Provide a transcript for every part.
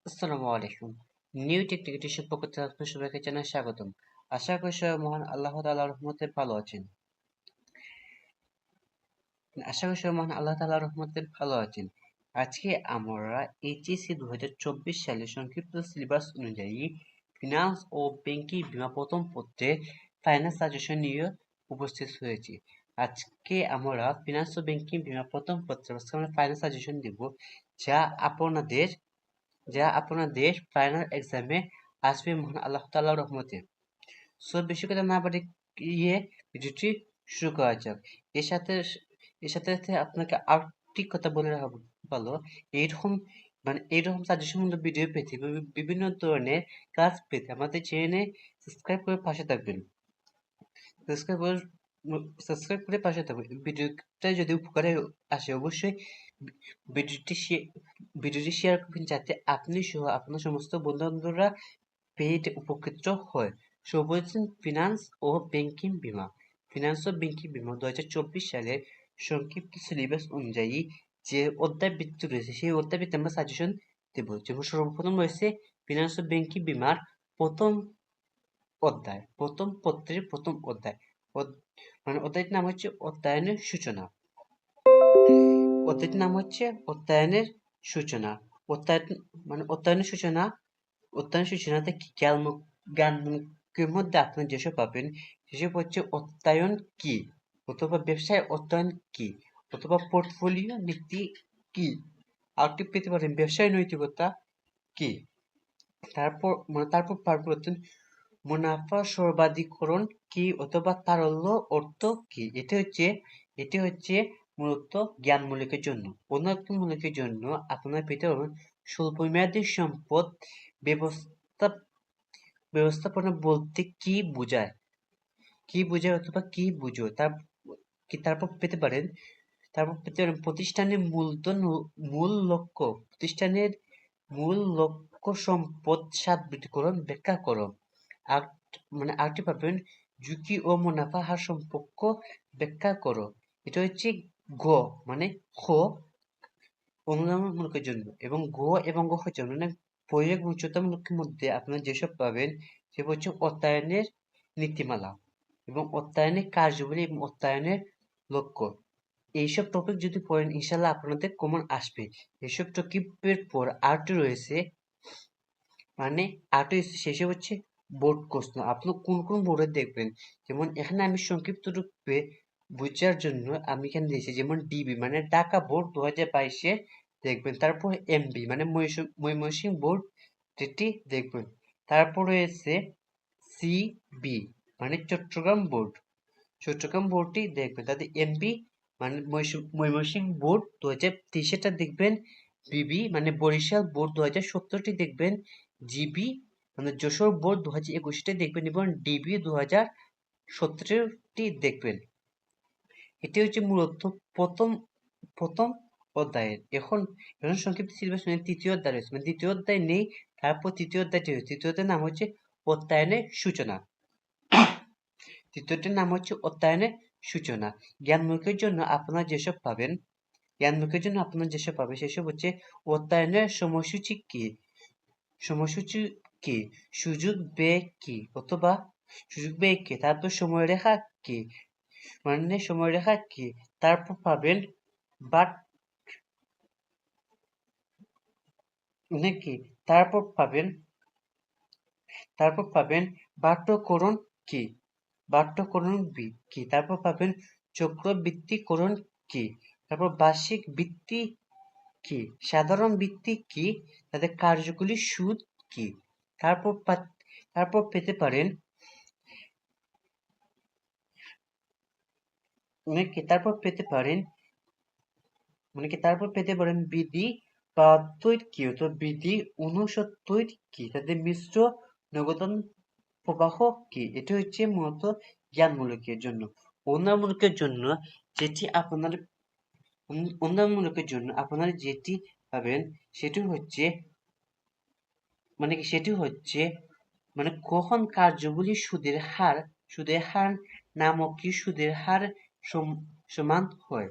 আসসালামু আলাইকুম। নিউ টেকনিকের পক্ষ থেকে আপনার সবাইকে জানাই স্বাগতম। আশা করি সবাই মহান আল্লাহ তাআলার রহমতে ভালো আছেন। আজকে আমরা এইচএসসি 2024 সালের সংক্ষিপ্ত সিলেবাস অনুযায়ী ফিনান্স ও ব্যাংকিং বীমা প্রথম পত্রে ফাইনাল সাজেশন নিয়ে উপস্থিত হয়েছি। আজকে আমরা ফিনান্স ও ব্যাংকিং বীমা প্রথম পত্রে ফাইনাল সাজেশন দিব, যা আপনাদের যা আপনাদের ফাইনাল এক্সামে আসবে মহান আল্লাহ তাআলার রহমতে। সো বেশি কথা না বাড়িয়ে ভিডিওটি শুরু করা যাক। এর সাথে আপনাকে আরেকটি কথা বলে রাখা ভালো, এইরকম এইরকম সাজেশনমূলক ভিডিও পেতে বিভিন্ন ধরনের ক্লাস পেতে আমাদের চ্যানেলে সাবস্ক্রাইব করে পাশে থাকবেন। সাবস্ক্রাইব করে সাবস্ক্রাইব করে পাশে থাকবেন। ভিডিওটা যদি উপকারে আসে অবশ্যই ভিডিওটি শেয়ার করবেন, যাতে আপনি সহ আপনার সমস্ত বন্ধু-বান্ধবরা পেয়ে উপকৃত হয়। সো বলছেন ফিনান্স ও ব্যাংকিং বীমা। ফিনান্স ও ব্যাংকিং বীমা 2024 সালের সংক্ষিপ্ত সিলেবাস অনুযায়ী যে অধ্যায়ভিত্তি রয়েছে সেই অধ্যায়ভিত্তি আমরা সাজেশন দেব। যেমন সর্বপ্রথম রয়েছে ফিনান্স ও ব্যাংকিং বীমার প্রথম অধ্যায়, প্রথম পত্রের প্রথম অধ্যায়। অধ্যায়টির নাম হচ্ছে অধ্যায়নের সূচনা। অধ্যায়টির নাম হচ্ছে অধ্যায়নের সূচনা। অধ্যায়নের সূচনাতে জ্ঞানের মধ্যে আপনি যেসব পাবেন সেসব হচ্ছে অধ্যায়ন কি, অথবা ব্যবসায় অধ্যায়ন কি, অথবা পোর্টফোলিও নীতি কি, আরেকটি পেতে পারেন ব্যবসায় নৈতিকতা কি। তারপর পারবর্তন মুনাফা সর্বাধিকরণ কি, অথবা তারল্য অর্থ কি। এটি হচ্ছে মূলত জ্ঞানমূলকের জন্য। অন্যমূলকের জন্য আপনার পেতে পারবেন স্বল্পমেয়াদী সম্পদ ব্যবস্থাপনা বলতে কি বোঝায়, অথবা কি বুঝো তারপর পেতে পারেন প্রতিষ্ঠানের মূল লক্ষ্য সম্পদ সাত-বৃত্তিকরণ ব্যাখ্যা করো। আরেকটি পাবেন ঝুঁকি ও মুনাফা হার সম্পর্ক ব্যাখ্যা করো। এটা হচ্ছে গ মানে খ অনুদানমূলকের জন্য, এবং গ এবং গ হচ্ছে মানে পরিবেশ উচ্চতামূলকের মধ্যে আপনারা যেসব পাবেন সে হচ্ছে অধ্যায়নের নীতিমালা এবং অধ্যায়নের কার্যাবলী এবং অধ্যায়নের লক্ষ্য। এইসব টপিক যদি পড়েন ইনশাল্লাহ আপনাদের কমন আসবে। এইসব টপিকের পর আরেকটি রয়েছে, শেষে হচ্ছে বোর্ড প্রশ্ন। আপনি কোন কোন বোর্ডে দেখবেন, যেমন এখানে আমি সংক্ষিপ্ত রূপে বুঝার জন্য আমি এখানে দিয়েছি, যেমন ডিবি মানে ঢাকা বোর্ড 2022 দেখবেন। তারপর এমবি মানে ময়মনসিংহ বোর্ড যেটি দেখবেন। তারপর রয়েছে সিবি মানে চট্টগ্রাম বোর্ডটি দেখবেন। তাদের এমবি মানে ময়মনসিংহ বোর্ড 2023 দেখবেন। বিবি মানে বরিশাল বোর্ড 2017টি দেখবেন। জিবি মানে যশোর বোর্ড 2021টি দেখবেন, এবং ডিবি 2017টি দেখবেন। এটি হচ্ছে মূলত প্রথম অধ্যায়ের। এখন সংক্ষিপ্ত সিলেবাস তৃতীয় অধ্যায় রয়েছে, মানে দ্বিতীয় অধ্যায় নেই। তারপর তৃতীয় অধ্যায়টি রয়েছে। তৃতীয় অধ্যায়ের নাম হচ্ছে অধ্যায়নের সূচনা। তৃতীয়টির নাম হচ্ছে অধ্যায়নের সূচনা। জ্ঞানমূলকের জন্য আপনারা যেসব পাবেন সেসব হচ্ছে অধ্যায়নের সময়সূচি কি, সুযোগ ব্যয় কি, তারপর সময়রেখা কি, তারপর পাবেন বাট নাকি, তারপর পাবেন বাট্যকরণ কি, তারপর পাবেন চক্রবৃত্তিকরণ কি, তারপর বার্ষিক বৃত্তি কি, সাধারণ বৃত্তি কি, তাদের কার্যগুলি সুদ কি। তারপর পেতে পারেন বিধি 72 কি, অথবা বিধি 69 কি, তাদের মিশ্র নগদান প্রবাহ কি। এটি হচ্ছে মূলত জ্ঞানমূলকের জন্য। অন্যমূলকের জন্য যেটি পাবেন সেটি হচ্ছে কখন কার্যগুলি সুদের হার নামক কি সুদের হার সমান হয়।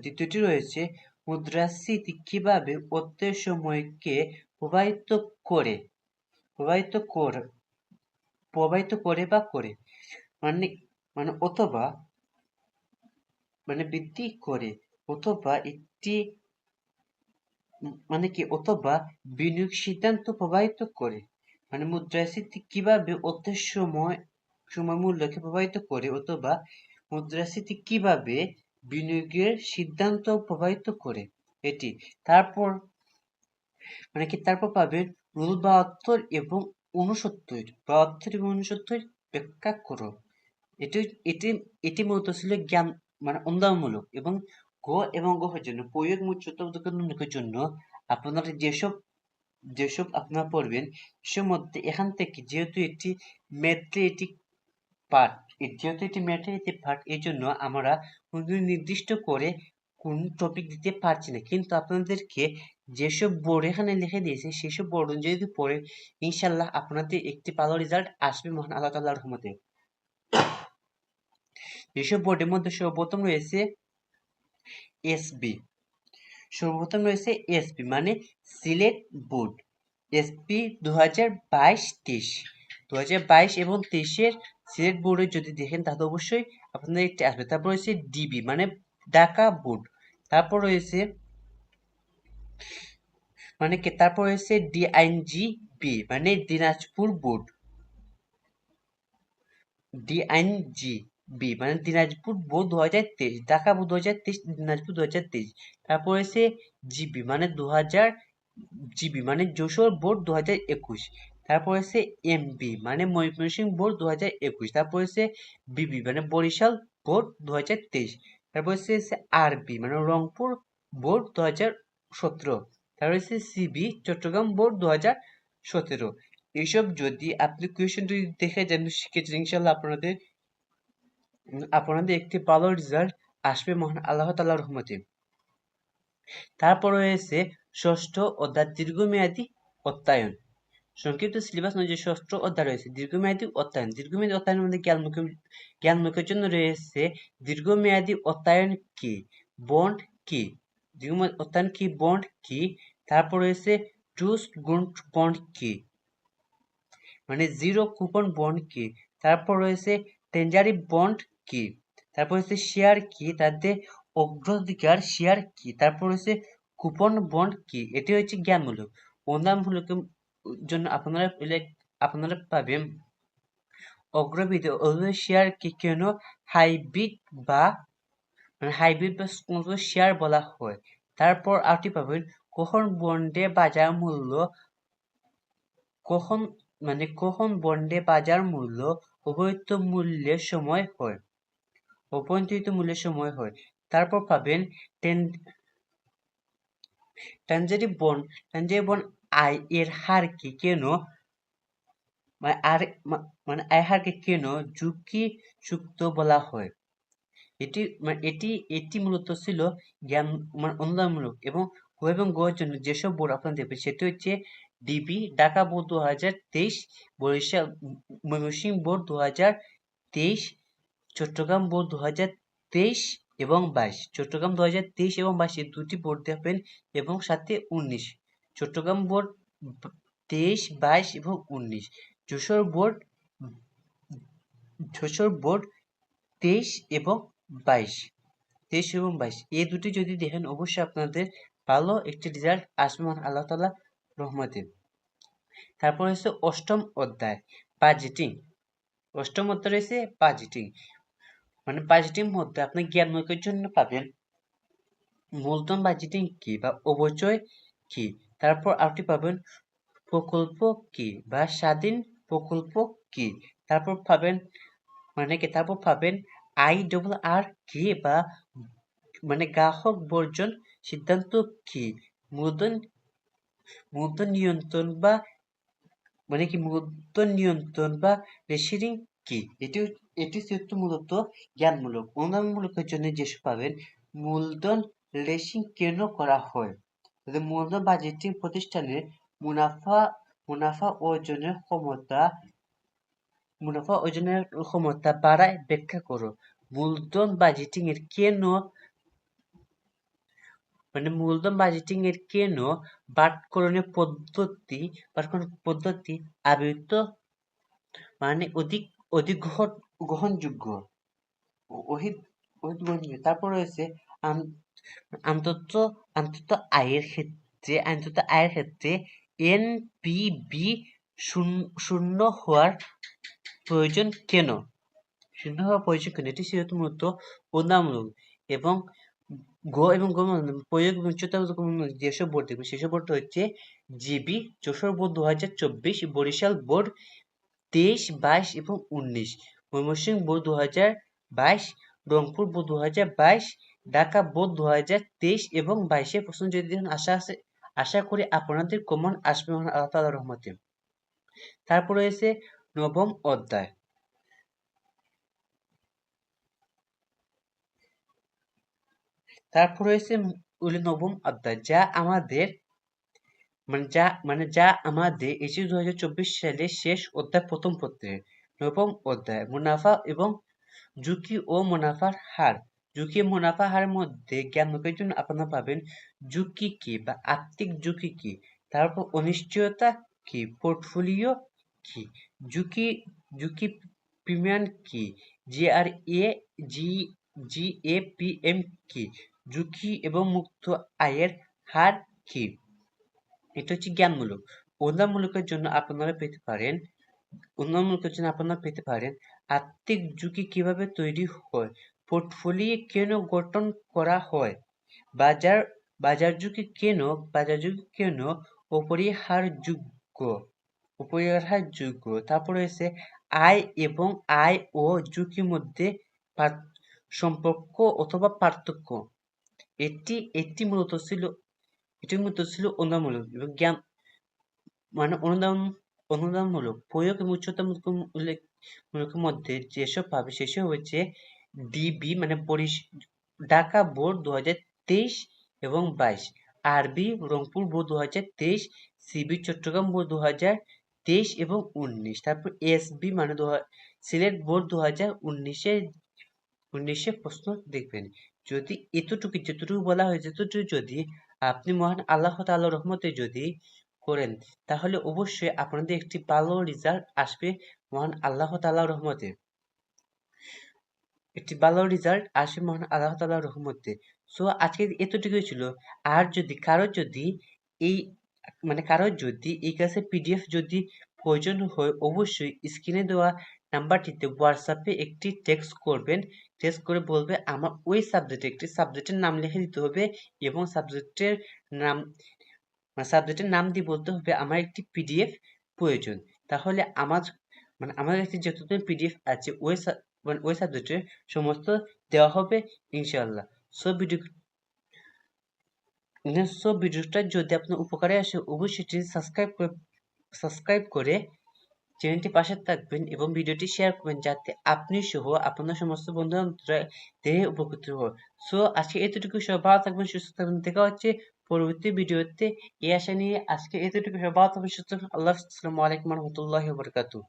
দ্বিতীয়টি রয়েছে মুদ্রাস্ফীতি কিভাবে অর্থের সময়কে প্রভাবিত করে প্রভাবিত করে প্রভাবিত করে বা করে মানে মানে অথবা মানে বৃদ্ধি করে অথবা একটি মানে কি অথবা বিনিয়োগ সিদ্ধান্ত প্রভাবিত করে মানে মুদ্রাস্ফীতি কিভাবে অর্থের সময় মূল্যকে প্রভাবিত করে অথবা মুদ্রাস্ফীতি কিভাবে বিনিয়োগের সিদ্ধান্ত প্রভাবিত করে এটি তারপর মানে কি তারপর পাবেন রুল 72 এবং 69 72 এবং 69 ব্যাখ্যা করো এটি এটি এটি মূলত ছিল জ্ঞান মানে অনুদানমূলক এবং গ এবং গহের জন্য প্রয়োগ মূল্যের জন্য আপনারা যেসব আপনারা পড়বেন সের মধ্যে এখান থেকে যেহেতু একটি ম্যাথমেটিক পার্ট যেহেতু এটি ম্যাথমেটিক পার্ট এই জন্য আমরা কোনো নির্দিষ্ট করে কোন টপিক দিতে পারছি না কিন্তু আপনাদেরকে যেসব বোর্ড এখানে লিখে দিয়েছে সেসব বোর্ড অনুযায়ী যদি পড়ে ইনশাল্লাহ আপনাদের একটি ভালো রেজাল্ট আসবে মহান আল্লাহ তাআলার রহমতে যেসব বোর্ডের মধ্যে সর্বপ্রথম রয়েছে এসবি সর্বপ্রথম রয়েছে এসপি মানে সিলেট বোর্ড এসপি 2022-23 2022 এবং 23-এর সিলেট বোর্ডে যদি দেখেন তাহলে অবশ্যই আপনাদের একটি আসবে তারপর রয়েছে ডিবি মানে ঢাকা বোর্ড তারপর রয়েছে মানে কি তারপর রয়েছে ডিআইনজিবি মানে দিনাজপুর বোর্ড ডিআইনজিবি মানে দিনাজপুর বোর্ড 2023 ঢাকা বোর্ড 2023 দিনাজপুর 2023 তারপর রয়েছে জিবি মানে 2000 জিবি মানে যশোর বোর্ড 2021 তারপর হচ্ছে এমবি মানে ময়মনসিংহ বোর্ড 2021 তারপর হচ্ছে বিবি মানে বরিশাল বোর্ড 2023 তারপর হচ্ছে আরবি মানে রংপুর বোর্ড 2017 তারপর হচ্ছে সিবি চট্টগ্রাম বোর্ড 2017 এইসব যদি আপনি কোয়েশ্চেন যদি দেখে যান শিখেছেন ইনশাল্লাহ আপনাদের একটি ভালো রেজাল্ট আসবে মহান আল্লাহ তাআলার রহমতে তারপর রয়েছে ষষ্ঠ অর্থাৎ দীর্ঘমেয়াদী অর্থায়ন সংক্ষিপ্ত সিলেবাস অনুযায়ী ষষ্ঠ অধ্যায় রয়েছে দীর্ঘমেয়াদী অর্থায়ন দীর্ঘমেয়াদী অর্থায়নের মধ্যে জ্ঞানমুখের জন্য রয়েছে দীর্ঘমেয়াদী অর্থায়ন কি বন্ড কি দীর্ঘমেয়াদী অর্থায়ন কি বন্ড কি তারপর রয়েছে ট্রুস্ট গুন্ট বন্ড কি মানে জিরো কুপন বন্ড কি তারপর রয়েছে টেঞ্জারি বন্ড কি তারপর হচ্ছে শেয়ার কি তাদের অগ্রাধিকার শেয়ার কি তারপর হচ্ছে কুপন বন্ড কি এটি হচ্ছে জ্ঞানমূলক অনুদানমূলকের জন্য আপনারা পাবেন অগ্রবিদ শেয়ার কি কেন হাইব্রিড বা হাইব্রিড বা শেয়ার বলা হয় তারপর আরটি পাবেন কখন বন্ডে বাজার মূল্য কখন বন্ডে বাজার মূল্য অবহিত মূল্যের সময় হয় অভ্যন্তরিত মূল্যের সময় হয় তারপর পাবেন ট্যানজারি বন্ড আয় এর হার কি কেন আয় হারকে কেন ঝুঁকি যুক্ত বলা হয় এটি মূলত ছিল জ্ঞান অনুদানমূলক এবং গ এবং গ এর জন্য যেসব বোর্ড আপনারা দেখবেন সেটি হচ্ছে DB Dhaka board 2023 Barishal Mymensingh board 2023 Chattogram board 2023 এবং 22 চট্টগ্রাম 2023 এবং 22 এই দুটি বোর্ড দেখবেন এবং সাথে 19 চট্টগ্রাম বোর্ড 23 22 এবং 19 যশোর বোর্ড 23 এবং 22 এই দুটি যদি দেখেন অবশ্যই আপনাদের ভালো একটি রেজাল্ট আসবে মহান আল্লাহ তাআলার রহমতে তারপর হচ্ছে অষ্টম অধ্যায় বাজেটিং অষ্টম অধ্যায় রয়েছে বাজেটিং মানে বাজেটিং মধ্যে আপনি জ্ঞানমুখের জন্য পাবেন মূলধন বাজেটিং কি বা অবচয় কি তারপর আপনি পাবেন প্রকল্প কি বা স্বাধীন প্রকল্প কি তারপর পাবেন IRR কি বা মানে গ্রাহক বর্জন সিদ্ধান্ত কি মূলধন নিয়ন্ত্রণ বা রেশিওরিং কি এটি যেহেতু মূলত জ্ঞানমূলক অনুদানমূলকের জন্য যেসব পাবেন মূলধন রেশিং কেন করা হয় মূলধন বাজেটিং প্রতিষ্ঠানের মুনাফা অর্জনের ক্ষমতা বাড়ায় ব্যাখ্যা করো মূলধন বাজেটিং এর মানে মূলধন বাজেটিং এর কেন বাটকরণের পদ্ধতি আবৃত মানে অধিক গ্রহণযোগ্য তারপর রয়েছে অন্তত আয়ের ক্ষেত্রে এনপিবি শূন্য হওয়ার প্রয়োজন কেন? শূন্য হওয়ার প্রয়োজন কেন? এটি ছিল মূলত অনুদানমূলক এবং প্রয়োগ এবং যেসব বোর্ড দেখবে সেসব বোর্ড হচ্ছে JB, Jessore board 2024, Barishal board 23, 22 এবং 19, Mymensingh board 2022, Rangpur board 2022, Dhaka board 2023 এবং 22 প্রশ্ন যদি দেখুন আশা করি আপনাদের কমন আসবে আল্লাহ তাআলার রহমতে। তারপর রয়েছে নবম অধ্যায়। তারপর রয়েছে নবম অধ্যায় যা আমাদের এসে 2024 সালে শেষ অধ্যায় প্রথম পত্রের নবম অধ্যায় মুনাফা এবং ঝুঁকি ও মুনাফার হার। ঝুঁকি ও মুনাফা হারের মধ্যে জ্ঞানকের জন্য আপনারা পাবেন ঝুঁকি কি বা আর্থিক ঝুঁকি কি, তারপর অনিশ্চয়তা কি, পোর্টফোলিও কি, ঝুঁকি প্রিমিয়াম কি, জিএপিএম কি, ঝুঁকি এবং মুক্ত আয়ের হার কি। এটা হচ্ছে জ্ঞানমূলক। অনুদানমূলকের জন্য আপনারা পেতে পারেন আর্থিক ঝুঁকি কিভাবে তৈরি হয়, পোর্টফোলিও কেন গঠন করা হয়, বাজার ঝুঁকি কেন অপরিহারযোগ্য। তারপর রয়েছে আয় ও ঝুঁকির মধ্যে সম্পর্ক অথবা পার্থক্য। এটি মূলত ছিল অনুদানমূলক এবং অনুদানমূলক প্রয়োগ এবং উচ্চতামূলকের মধ্যে যেসব পাবে সেসব হচ্ছে ডিবি মানে ঢাকা বোর্ড 2023 এবং 22, RB Rangpur board 2023, CB Chattogram board 2023 এবং 19, তারপর এসবি মানে সিলেট বোর্ড 2019 প্রশ্ন দেখবেন। যদি যতটুকু বলা হয়েছে ততটুকু যদি আপনি মহান আল্লাহ তাআলার রহমতে যদি করেন তাহলে অবশ্যই আপনাদের একটি ভালো রেজাল্ট আসবে মহান আল্লাহ তাআলার রহমতে। সো আজকে এতটুকুই ছিল। আর যদি কারো যদি এই ক্লাসের পিডিএফ যদি প্রয়োজন হয় অবশ্যই স্ক্রিনে দেওয়া নাম্বারটিতে হোয়াটসঅ্যাপে একটি টেক্সট করবেন। টেক্সট করে বলবে আমার ওই সাবজেক্টের নাম লিখে দিতে হবে এবং সাবজেক্টের নাম দিয়ে বলতে হবে আমার একটি পিডিএফ প্রয়োজন। তাহলে আমার কাছে যতগুলো পিডিএফ আছে ওই সাবজেক্টের সমস্ত দেওয়া হবে ইনশাআল্লাহ। ভিডিওটা যদি আপনার উপকারে আসে অবশ্যই সাবস্ক্রাইব করে চ্যানেলটি পাশে থাকবেন এবং ভিডিওটি শেয়ার করবেন যাতে আপনি সহ আপনার সমস্ত বন্ধুরা দেখে উপকৃত হয়। সো আজকে এতটুকু, সবাই ভালো থাকবেন, সুস্থ থাকবেন। দেখা হচ্ছে পরবর্তী ভিডিওতে। এই আশা নিয়ে আজকে এতটুকু, সবাই ভালো থাকবেন, সুস্থ থাকবেন। আল্লাহ হাফেজ। আসসালামু আলাইকুম ওয়া রাহমাতুল্লাহি ওয়া বারাকাতুহু।